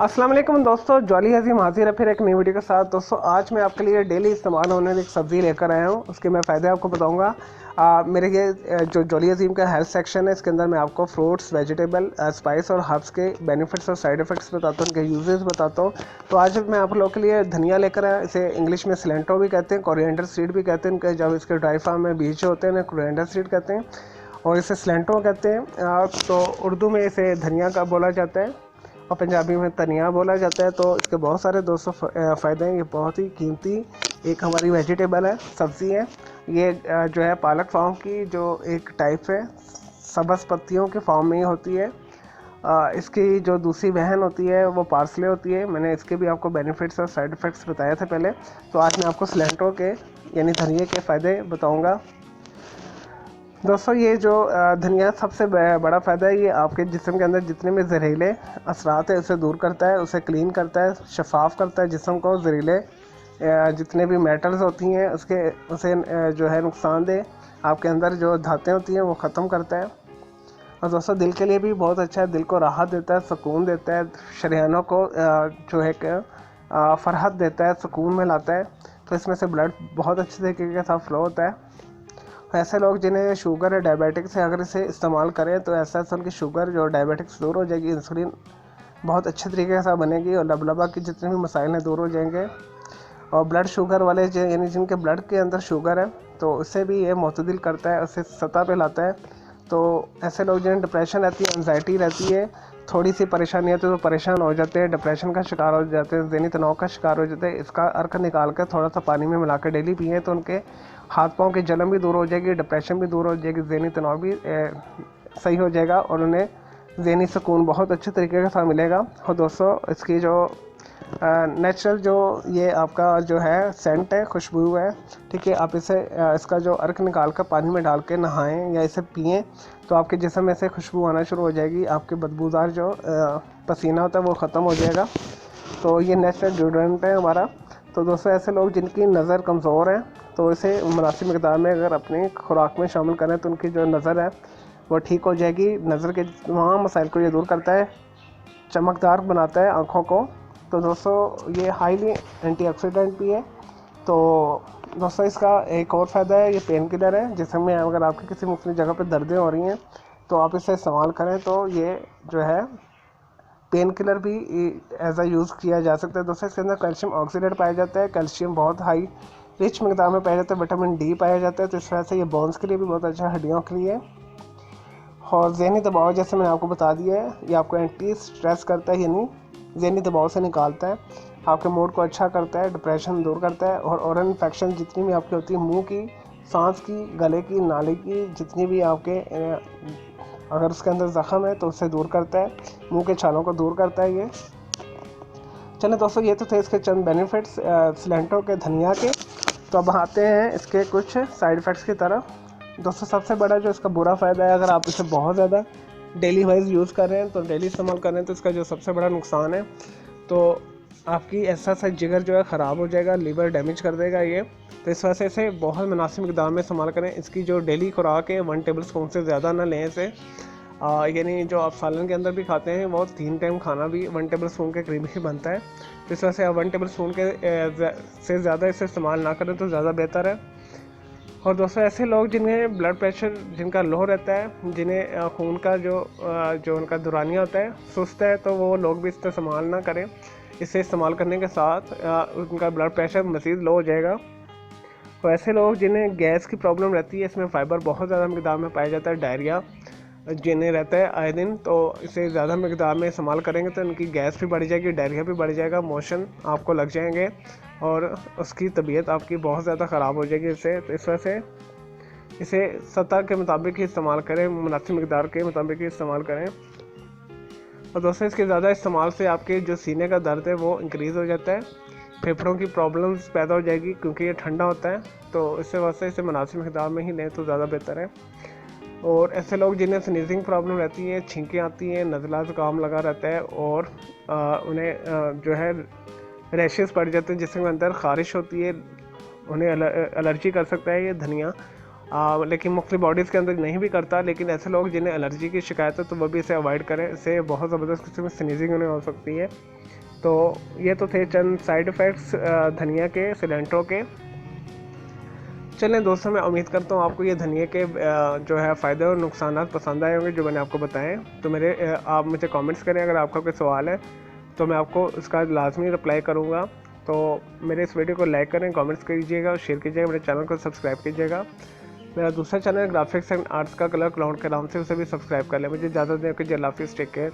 अस्सलाम वालेकुम दोस्तों, जॉली हज़ीम हाजिर है फिर एक नई वीडियो के साथ। दोस्तों आज मैं आपके लिए डेली इस्तेमाल होने वाली एक सब्ज़ी लेकर आया हूँ। उसके मैं फ़ायदे आपको बताऊँगा। मेरे ये जो जॉली हज़ीम का हेल्थ सेक्शन है, इसके अंदर मैं आपको फ्रूट्स, वेजिटेबल, स्पाइस और हर्ब्स के बेनिफिट्स और साइड इफ़ेक्ट्स बताता हूँ, उनके यूजेस बताता हूँ। तो आज मैं आप लोगों के लिए धनिया लेकर आया। इसे इंग्लिश में सिलेंट्रो भी कहते हैं, कोरिएंडर सीड भी कहते हैं। इनके जब इसके ड्राई फार्म में बीज होते हैं ना, कोरिएंडर सीड कहते हैं और इसे सिलेंट्रो कहते हैं। तो उर्दू में इसे धनिया का बोला जाता है और पंजाबी में धनिया बोला जाता है। तो इसके बहुत सारे दोस्तों फ़ायदे हैं। ये बहुत ही कीमती एक हमारी वेजिटेबल है, सब्ज़ी है। ये जो है पालक फॉर्म की जो एक टाइप है, सब्ज़ पत्तियों के फॉर्म में ही होती है। इसकी जो दूसरी बहन होती है वो पार्सले होती है। मैंने इसके भी आपको बेनिफिट्स और साइड इफ़ेक्ट्स बताए थे पहले। तो आज मैं आपको सिलेंट्रो के यानी धनिया के फ़ायदे बताऊँगा। दोस्तों ये जो धनिया सबसे बड़ा फ़ायदा है, ये आपके जिस्म के अंदर जितने भी जहरीले असरात है उसे दूर करता है, उसे क्लीन करता है, शफाफ करता है जिस्म को। जहरीले जितने भी मेटल्स होती हैं उसे जो है नुकसानदेह आपके अंदर जो धातें होती हैं वो ख़त्म करता है। और दोस्तों दिल के लिए भी बहुत अच्छा है, दिल को राहत देता है, सुकून देता है, शरीयानों को जो है फ़रहत देता है, सुकून में लाता है। तो इसमें से ब्लड बहुत अच्छे तरीके के साथ फ्लो होता है। ऐसे लोग जिन्हें शुगर है, डायबिटिक्स है, अगर इसे इस्तेमाल करें तो ऐसा उनकी शुगर जो डायबिटिक्स दूर हो जाएगी, इंसुलिन बहुत अच्छे तरीके के साथ बनेगी और लबलबा की जितने भी मसाइल हैं दूर हो जाएंगे। और ब्लड शुगर वाले यानी जिनके ब्लड के अंदर शुगर है तो उससे भी ये मुतदिल करता है, उसे सतह पे लाता है। तो ऐसे लोग जिन्हें डिप्रेशन रहती है, एंजाइटी रहती है, थोड़ी सी परेशानी आती है तो परेशान हो जाते हैं, डिप्रेशन का शिकार हो जाते हैं, ज़हनी तनाव का शिकार हो जाते हैं, इसका अर्क निकाल कर थोड़ा सा पानी में मिला कर डेली पिए तो उनके हाथ पाँव की जलन भी दूर हो जाएगी, डिप्रेशन भी दूर हो जाएगी, ज़हनी तनाव भी सही हो जाएगा और उन्हें ज़हनी सुकून बहुत अच्छे तरीके के साथ मिलेगा। और दोस्तों इसकी जो नेचुरल जो ये आपका जो है सेंट है, खुशबू है, ठीक है, आप इसे इसका जो अर्क निकाल कर पानी में डाल के नहाएं या इसे पिएं तो आपके जिस्म में से खुशबू आना शुरू हो जाएगी, आपके बदबूदार जो पसीना होता है वो ख़त्म हो जाएगा। तो ये नेचुरल डिओड्रेंट है हमारा। तो दोस्तों ऐसे लोग जिनकी नज़र कमज़ोर है तो इसे मुनासिब मिकदार में अगर अपनी खुराक में शामिल करें तो उनकी जो नज़र है वो ठीक हो जाएगी। नज़र के तमाम मसाइल को ये दूर करता है, चमकदार बनाता है आँखों को। तो दोस्तों ये हाईली एंटीऑक्सीडेंट भी है। तो दोस्तों इसका एक और फ़ायदा है, ये पेन किलर है। जिसमें अगर आपकी किसी मुख्तलिफ जगह पर दर्दें हो रही हैं तो आप इसे इस्तेमाल करें तो ये जो है पेन किलर भी एज आ यूज़ किया जा सकता है। दोस्तों इसके अंदर कैल्शियम ऑक्सीडेट पाया जाता है, कैल्शियम बहुत हाई रिच मिकदार में पाया जाता है, विटामिन डी पाया जाता है। तो इस वजह से ये बोन्स के लिए भी बहुत अच्छा है, हड्डियों के लिए। और ज़हनी दबाव जैसे मैंने आपको बता दिया है, ये आपको एंटी स्ट्रेस करता है, यानी ज़हनी दबाव से निकालता है, आपके मूड को अच्छा करता है, डिप्रेशन दूर करता है। और ओरल इन्फेक्शन जितनी भी आपकी होती है, मुंह की, सांस की, गले की, नाली की, जितनी भी आपके अगर उसके अंदर ज़ख़म है तो उससे दूर करता है, मुंह के छालों को दूर करता है ये। चलिए दोस्तों ये तो थे इसके चंद बेनिफिट्स सिलेंट्रो के धनिया के। तो अब आते हैं इसके कुछ साइड इफ़ेक्ट्स की तरफ। दोस्तों सबसे बड़ा जो इसका बुरा फ़ायदा है, अगर आप इसे बहुत ज़्यादा डेली वाइज यूज़ कर रहे हैं तो डेली इस्तेमाल कर रहे हैं तो इसका जो सबसे बड़ा नुकसान है तो आपकी एक्सरसाइज जिगर जो है ख़राब हो जाएगा, लीवर डैमेज कर देगा ये। तो इस वजह से इसे बहुत मुनासिब मिकदार में इस्तेमाल करें। इसकी जो डेली खुराक है 1 टेबल स्पून से ज़्यादा ना लें इसे। यानी जो आप सालन के अंदर भी खाते हैं वो 3 टाइम खाना भी 1 टेबल स्पून के करीब ही बनता है। तो इस वजह से आप 1 टेबल स्पून के से ज़्यादा इसे इस्तेमाल ना करें तो ज़्यादा बेहतर है। और दोस्तों ऐसे लोग जिन्हें ब्लड प्रेशर जिनका लो रहता है, जिन्हें खून का जो उनका दुरानिया होता है सुस्त है, तो वो लोग भी इसका इस्तेमाल ना करें। इसे इस्तेमाल करने के साथ उनका ब्लड प्रेशर मज़ीद लो हो जाएगा। तो ऐसे लोग जिन्हें गैस की प्रॉब्लम रहती है, इसमें फ़ाइबर बहुत ज़्यादा मिकदार में पाया जाता है, डायरिया जिन्हें रहता है आए दिन, तो इसे ज़्यादा मिकदार में इस्तेमाल करेंगे तो उनकी गैस भी बढ़ जाएगी, डायरिया भी बढ़ जाएगा, मोशन आपको लग जाएंगे और उसकी तबीयत आपकी बहुत ज़्यादा ख़राब हो जाएगी इससे। तो इस वजह से इसे सतह के मुताबिक ही इस्तेमाल करें, मुनासिब मिकदार के मुताबिक ही इस्तेमाल करें। और दोस्तों इसके ज़्यादा इस्तेमाल से आपके जो सीने का दर्द है वो इंक्रीज़ हो जाता है, फेफड़ों की प्रॉब्लम्स पैदा हो जाएगी क्योंकि ये ठंडा होता है। तो इससे वास्ते इसे मुनासिब मिकदार में ही लें तो ज़्यादा बेहतर है। और ऐसे लोग जिन्हें स्नीजिंग प्रॉब्लम रहती है, छींकें आती हैं, नज़ला ज़ुकाम लगा रहता है और उन्हें जो है रैशेस पड़ जाते हैं, जिसके अंदर ख़ारिश होती है, उन्हें एलर्जी कर सकता है ये धनिया। लेकिन मुख्तलिफ बॉडीज़ के अंदर नहीं भी करता। लेकिन ऐसे लोग जिन्हें एलर्जी की शिकायत है तो वो भी इसे अवॉइड करें, इससे बहुत ज़बरदस्त किस्म में स्नीजिंग उन्हें हो सकती है। तो ये तो थे चंद साइड इफ़ेक्ट्स धनिया के सिलेंट्रो के। चलें दोस्तों, मैं उम्मीद करता हूँ आपको ये धनिया के जो है फ़ायदे और नुकसान पसंद आए होंगे जो मैंने आपको बताएं। तो आप मुझे कमेंट्स करें, अगर आपका कोई सवाल है तो मैं आपको उसका लाजमी रिप्लाई करूँगा। तो मेरे इस वीडियो को लाइक करें, कमेंट्स कीजिएगा और शेयर कीजिएगा, मेरे चैनल को सब्सक्राइब कीजिएगा। मेरा दूसरा चैनल ग्राफिक्स एंड आर्ट्स का कलर क्लाउड के नाम से, उसे भी सब्सक्राइब कर लें। मुझे ज़्यादा देर के अल्लाह हाफ़िज़, टेक केयर।